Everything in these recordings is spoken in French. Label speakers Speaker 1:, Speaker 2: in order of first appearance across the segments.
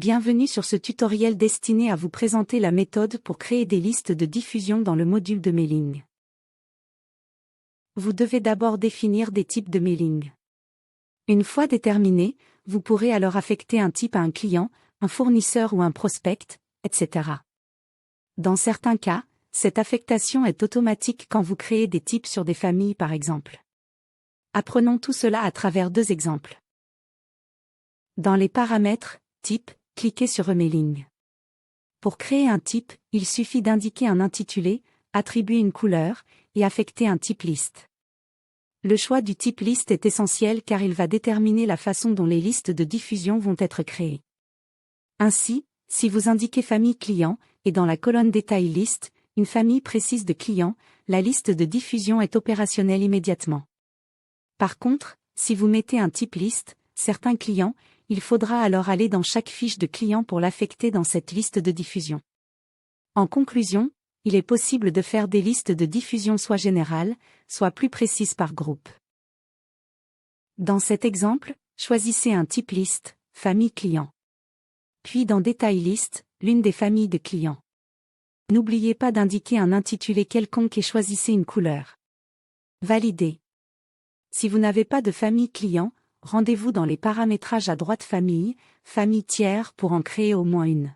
Speaker 1: Bienvenue sur ce tutoriel destiné à vous présenter la méthode pour créer des listes de diffusion dans le module de mailing. Vous devez d'abord définir des types de mailing. Une fois déterminés, vous pourrez alors affecter un type à un client, un fournisseur ou un prospect, etc. Dans certains cas, cette affectation est automatique quand vous créez des types sur des familles par exemple. Apprenons tout cela à travers deux exemples. Dans les paramètres, type, cliquez sur Emailing. Pour créer un type, il suffit d'indiquer un intitulé, attribuer une couleur, et affecter un type liste. Le choix du type liste est essentiel car il va déterminer la façon dont les listes de diffusion vont être créées. Ainsi, si vous indiquez famille client, et dans la colonne détail liste, une famille précise de clients, la liste de diffusion est opérationnelle immédiatement. Par contre, si vous mettez un type liste, certains clients, il faudra alors aller dans chaque fiche de client pour l'affecter dans cette liste de diffusion. En conclusion, il est possible de faire des listes de diffusion soit générales, soit plus précises par groupe. Dans cet exemple, choisissez un type liste, famille client. Puis dans détail liste, l'une des familles de clients. N'oubliez pas d'indiquer un intitulé quelconque et choisissez une couleur. Validez. Si vous n'avez pas de famille client, rendez-vous dans les paramétrages à droite famille, famille tiers pour en créer au moins une.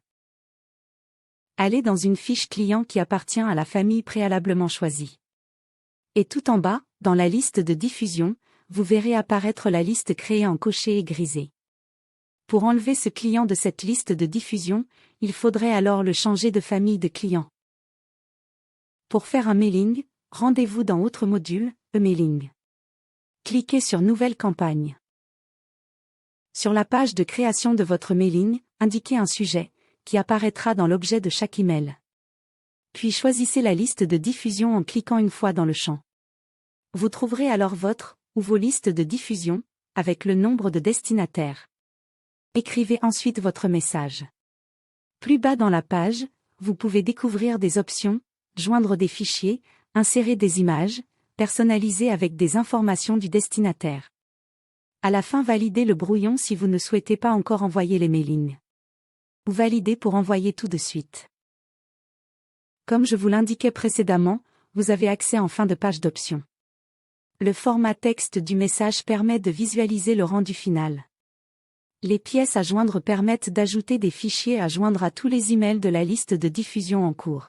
Speaker 1: Allez dans une fiche client qui appartient à la famille préalablement choisie. Et tout en bas, dans la liste de diffusion, vous verrez apparaître la liste créée en coché et grisé. Pour enlever ce client de cette liste de diffusion, il faudrait alors le changer de famille de client. Pour faire un mailing, rendez-vous dans Autre module, Emailing. Cliquez sur Nouvelle campagne. Sur la page de création de votre mailing, indiquez un sujet, qui apparaîtra dans l'objet de chaque email. Puis choisissez la liste de diffusion en cliquant une fois dans le champ. Vous trouverez alors votre, ou vos listes de diffusion, avec le nombre de destinataires. Écrivez ensuite votre message. Plus bas dans la page, vous pouvez découvrir des options, joindre des fichiers, insérer des images, personnaliser avec des informations du destinataire. À la fin, validez le brouillon si vous ne souhaitez pas encore envoyer les mailings. Ou validez pour envoyer tout de suite. Comme je vous l'indiquais précédemment, vous avez accès en fin de page d'options. Le format texte du message permet de visualiser le rendu final. Les pièces à joindre permettent d'ajouter des fichiers à joindre à tous les emails de la liste de diffusion en cours.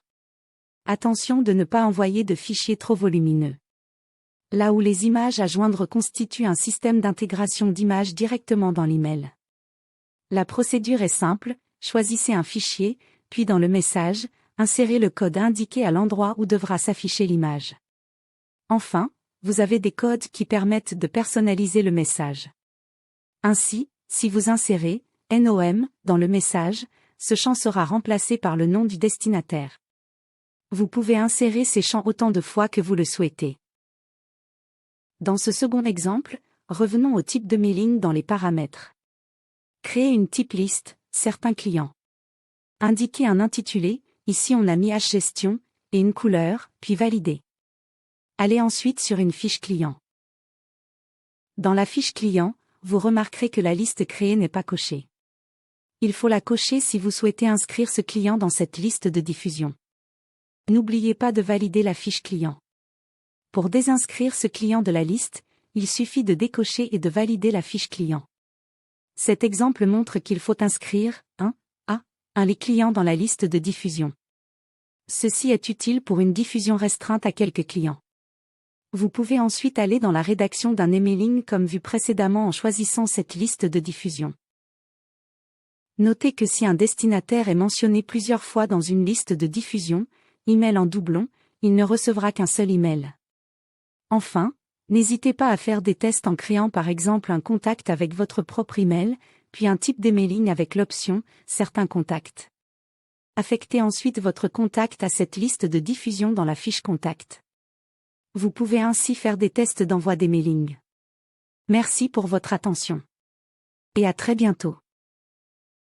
Speaker 1: Attention de ne pas envoyer de fichiers trop volumineux. Là où les images à joindre constituent un système d'intégration d'images directement dans l'email. La procédure est simple, choisissez un fichier, puis dans le message, insérez le code indiqué à l'endroit où devra s'afficher l'image. Enfin, vous avez des codes qui permettent de personnaliser le message. Ainsi, si vous insérez « NOM » dans le message, ce champ sera remplacé par le nom du destinataire. Vous pouvez insérer ces champs autant de fois que vous le souhaitez. Dans ce second exemple, revenons au type de mailing dans les paramètres. Créez une type liste, certains clients. Indiquez un intitulé, ici on a mis H-gestion, et une couleur, puis validez. Allez ensuite sur une fiche client. Dans la fiche client, vous remarquerez que la liste créée n'est pas cochée. Il faut la cocher si vous souhaitez inscrire ce client dans cette liste de diffusion. N'oubliez pas de valider la fiche client. Pour désinscrire ce client de la liste, il suffit de décocher et de valider la fiche client. Cet exemple montre qu'il faut inscrire les clients dans la liste de diffusion. Ceci est utile pour une diffusion restreinte à quelques clients. Vous pouvez ensuite aller dans la rédaction d'un emailing comme vu précédemment en choisissant cette liste de diffusion. Notez que si un destinataire est mentionné plusieurs fois dans une liste de diffusion, email en doublon, il ne recevra qu'un seul email. Enfin, n'hésitez pas à faire des tests en créant par exemple un contact avec votre propre email, puis un type d'emailing avec l'option « Certains contacts ». Affectez ensuite votre contact à cette liste de diffusion dans la fiche Contact. Vous pouvez ainsi faire des tests d'envoi d'emailing. Merci pour votre attention. Et à très bientôt.